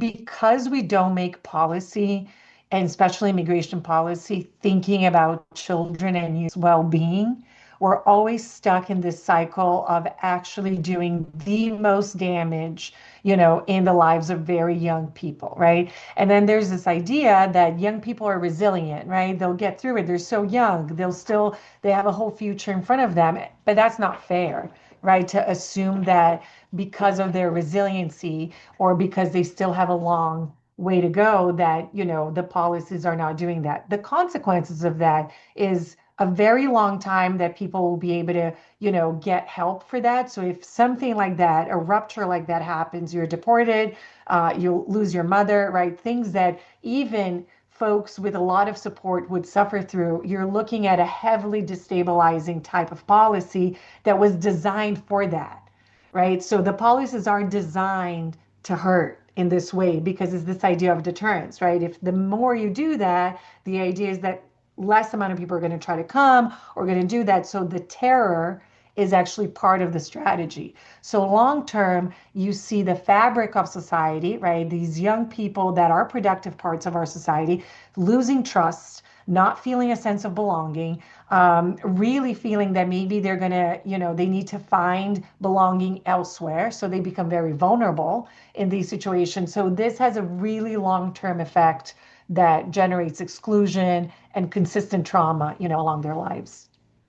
because we don't make policy, and especially immigration policy, thinking about children and youth well-being, we're always stuck in this cycle of actually doing the most damage, in the lives of very young people, right? And then there's this idea that young people are resilient, right? They'll get through it. They're so young. They have a whole future in front of them. But that's not fair, right? To assume that because of their resiliency or because they still have a long way to go, that, the policies are not doing that. The consequences of that is a very long time that people will be able to, get help for that. So if something like that, a rupture like that happens, you're deported, you'll lose your mother, right? Things that even folks with a lot of support would suffer through. You're looking at a heavily destabilizing type of policy that was designed for that, right? So the policies aren't designed to hurt in this way because it's this idea of deterrence, right? If the more you do that, the idea is that less amount of people are going to try to come or going to do that. So the terror is actually part of the strategy. So long term, you see the fabric of society, right? These young people that are productive parts of our society losing trust, not feeling a sense of belonging, really feeling that maybe they're going to, they need to find belonging elsewhere. So they become very vulnerable in these situations. So this has a really long-term effect that generates exclusion and consistent trauma, along their lives.